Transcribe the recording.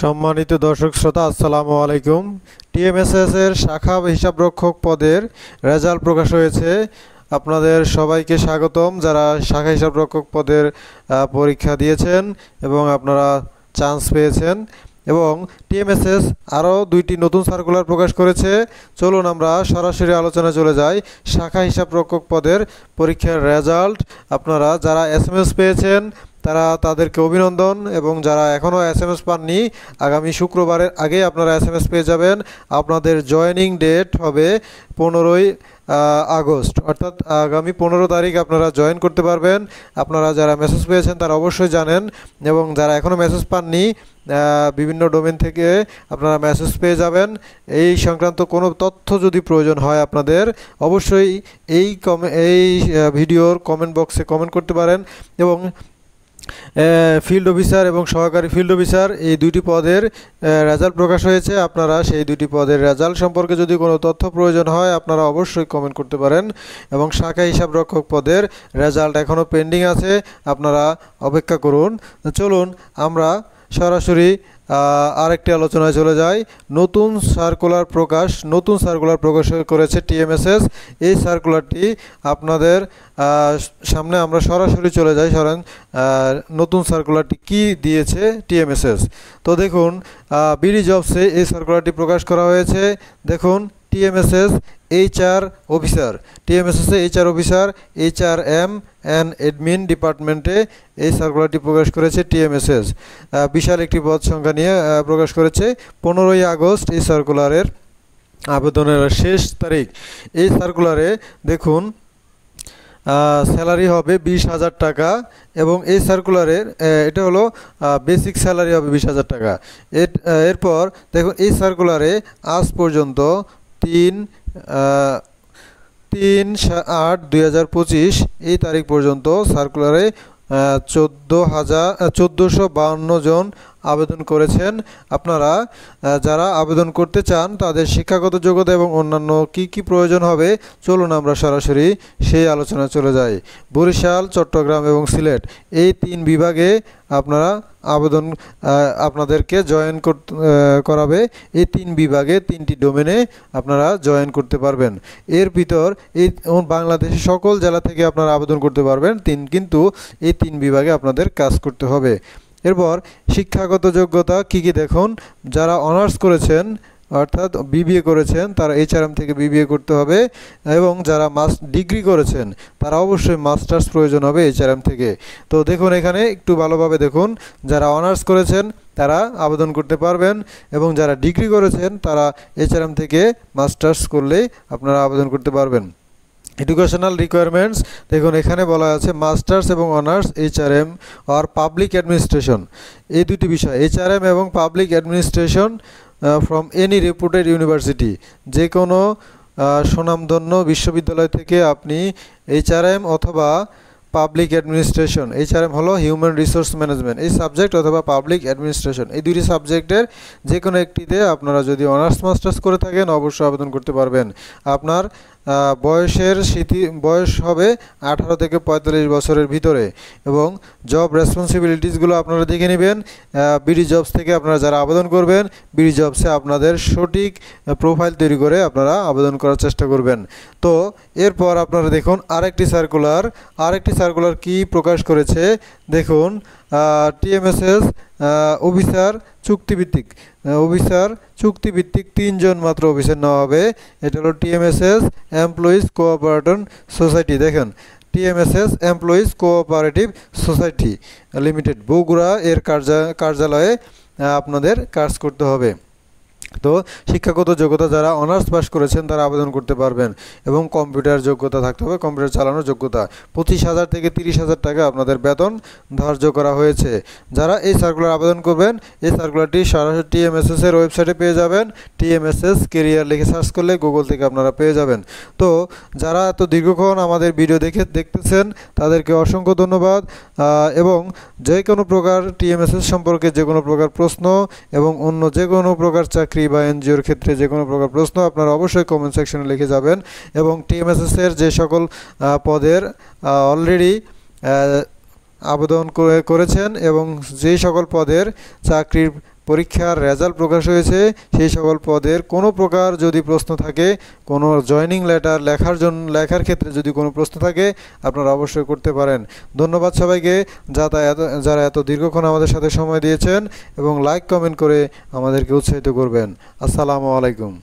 সম্মানিত দর্শক শ্রোতা, আসসালামু আলাইকুম। টিএমএসএস এর শাখা হিসাবরক্ষক পদের রেজাল্ট প্রকাশ হয়েছে। আপনাদের সবাইকে স্বাগতম যারা শাখা হিসাবরক্ষক পদের পরীক্ষা দিয়েছেন এবং আপনারা চান্স পেয়েছেন। এবং টিএমএসএস আরও দুইটি নতুন সার্কুলার প্রকাশ করেছে। চলুন আমরা সরাসরি আলোচনায় চলে যাই। শাখা হিসাবরক্ষক পদের পরীক্ষার রেজাল্ট আপনারা যারা এসএমএস পেয়েছেন তাদেরকে অভিনন্দন, এবং যারা এখনও এসএমএস পাননি আগামী শুক্রবারের আগে আপনারা এসএমএস পেয়ে যাবেন। আপনাদের জয়েনিং ডেট হবে 15ই আগস্ট, অর্থাৎ আগামী 15 তারিখ আপনারা জয়েন করতে পারবেন। আপনারা যারা মেসেজ পেয়েছেন তারা অবশ্যই জানেন, এবং যারা এখনও মেসেজ পাননি বিভিন্ন ডোমেন থেকে আপনারা মেসেজ পেয়ে যাবেন। এই সংক্রান্ত কোনো তথ্য যদি প্রয়োজন হয় আপনাদের অবশ্যই এই ভিডিওর কমেন্ট বক্সে কমেন্ট করতে পারেন। এবং ফিল্ড অফিসার এবং সহকারী ফিল্ড অফিসার এই দুইটি পদের রেজাল্ট প্রকাশ হয়েছে। আপনারা সেই দুইটি পদের রেজাল্ট সম্পর্কে যদি কোনো তথ্য প্রয়োজন হয় আপনারা অবশ্যই কমেন্ট করতে পারেন। এবং শাখা হিসাবরক্ষক পদের রেজাল্ট এখনও পেন্ডিং আছে, আপনারা অপেক্ষা করুন। চলুন আমরা সরাসরি আরেকটি আলোচনায় চলে যাই। নতুন সার্কুলার প্রকাশ করেছে টিএমএসএস। এই সার্কুলারটি আপনাদের সামনে আমরা সরাসরি চলে যাই। নতুন সার্কুলারটি কি দিয়েছে টিএমএসএস। তো দেখুন, বিডি জবসে এই সার্কুলারটি প্রকাশ করা হয়েছে। দেখুন, TMSS HR officer, HRM and admin ডিপার্টমেন্টে এই সার্কুলারটি প্রকাশ করেছে টিএমএসএস। বিশাল একটি পদ সংখ্যা নিয়ে প্রকাশ করেছে। 15ই আগস্ট এই সার্কুলারের আবেদনের শেষ তারিখ। এই সার্কুলারে দেখুন স্যালারি হবে 20,000 টাকা, এবং এই সার্কুলারের এটা হলো বেসিক স্যালারি হবে 20,000 টাকা। এরপর দেখুন, এই সার্কুলারে আজ পর্যন্ত 3/8/2025 এই তারিখ পর্যন্ত সার্কুলারে 1452 জন আবেদন করেছেন। আপনারা যারা আবেদন করতে চান তাদের শিক্ষাগত যোগ্যতা এবং অন্যান্য কি প্রয়োজন হবে চলুন আমরা সরাসরি সেই আলোচনায় চলে যাই। বরিশাল, চট্টগ্রাম এবং সিলেট এই 3 বিভাগে আপনাদেরকে জয়েন করাবে। এই 3 বিভাগে 3টি ডোমেনে আপনারা জয়েন করতে পারবেন। এর ভিতর এই বাংলাদেশের সকল জেলা থেকে আপনারা আবেদন করতে পারবেন, কিন্তু এই 3 বিভাগে আপনাদের কাজ করতে হবে। এরপর শিক্ষাগত যোগ্যতা কি দেখুন, যারা অনার্স করেছেন অর্থাৎ বিবিএ করেছেন তারা এইচআরএম থেকে বিবিএ করতে হবে, এবং যারা ডিগ্রি করেছেন তারা অবশ্যই মাস্টার্স প্রয়োজন হবে এইচআরএম থেকে। তো দেখুন, এখানে একটু ভালোভাবে দেখুন, যারা অনার্স করেছেন তারা আবেদন করতে পারবেন, এবং যারা ডিগ্রি করেছেন তারা এইচআরএম থেকে মাস্টার্স করলেই আপনারা আবেদন করতে পারবেন। এডুকেশনাল রিকোয়ারমেন্টস দেখুন, এখানে বলা আছে মাস্টার্স এবং অনার্স এইচআরএম আর পাবলিক অ্যাডমিনিস্ট্রেশন, এই দুটি বিষয় এইচআরএম এবং public administration from any রেপুটেড university, যে কোনো সুনামধন্য বিশ্ববিদ্যালয় থেকে আপনি এইচআরএম অথবা পাবলিক অ্যাডমিনিস্ট্রেশন, এইচআরএম হলো হিউম্যান রিসোর্স ম্যানেজমেন্ট এই সাবজেক্ট, অথবা পাবলিক অ্যাডমিনিস্ট্রেশন এই দুটি সাবজেক্টের যে কোনো একটিতে আপনারা যদি অনার্স মাস্টার্স করে থাকেন অবশ্যই আবেদন করতে পারবেন। আপনার বয়স হবে 18 থেকে 45 বছরের ভিতরে, এবং জব রেসপন্সিবিলিটিসগুলো আপনারা দেখে নেবেন। বিডি জবস থেকে আপনারা যারা আবেদন করবেন বিডি জবসে আপনাদের সঠিক প্রোফাইল তৈরি করে আপনারা আবেদন করার চেষ্টা করবেন। তো এরপর আপনারা দেখুন আরেকটি সার্কুলার কি প্রকাশ করেছে। দেখুন, টিএমএসএস অফিসার চুক্তিভিত্তিক 3 জন মাত্র অফিসার নেওয়া হবে। এটা হলো টিএমএসএস এমপ্লয়িজ কোঅপারেটিভ সোসাইটি। দেখেন, TMSS employees cooperative society limited Bogura এর কার্যালয়ে আপনাদের কাজ করতে হবে। তো শিক্ষাগত যোগ্যতা যারা অনার্স পাস করেছেন তারা আবেদন করতে পারবেন, এবং কম্পিউটার যোগ্যতা থাকতে হবে, কম্পিউটার চালানোর যোগ্যতা। 25,000 থেকে 30,000 টাকা আপনাদের বেতন ধার্য করা হয়েছে। যারা এই সার্কুলার আবেদন করবেন এই সার্কুলারটি সরাসরি টিএমএসএস এর ওয়েবসাইটে পেয়ে যাবেন। টিএমএসএস কেরিয়ার লিখে সার্চ করলে গুগল থেকে আপনারা পেয়ে যাবেন। তো যারা এত দীর্ঘক্ষণ আমাদের ভিডিও দেখতেছেন তাদেরকে অসংখ্য ধন্যবাদ। এবং যে কোনো প্রকার টিএমএসএস সম্পর্কে যে কোনো প্রকার প্রশ্ন এবং অন্য যে কোনো প্রকার চাকরি বা এনজিওর ক্ষেত্রে যে কোনো প্রকার প্রশ্ন আপনারা অবশ্যই কমেন্ট সেকশনে লিখে যাবেন। এবং টিএমএসএস এর যে সকল পদের অলরেডি আবেদন করেছেন এবং যেই সকল পদের চাকরির পরীক্ষার রেজাল্ট প্রকাশ হয়েছে সেই সকল পদের কোনো প্রকার যদি প্রশ্ন থাকে, কোনো জয়নিং লেটার লেখার ক্ষেত্রে যদি কোনো প্রশ্ন থাকে আপনারা অবশ্যই করতে পারেন। ধন্যবাদ সবাইকে যারা এত দীর্ঘক্ষণ আমাদের সাথে সময় দিয়েছেন এবং লাইক কমেন্ট করে আমাদেরকে উৎসাহিত করবেন। আসসালামু আলাইকুম।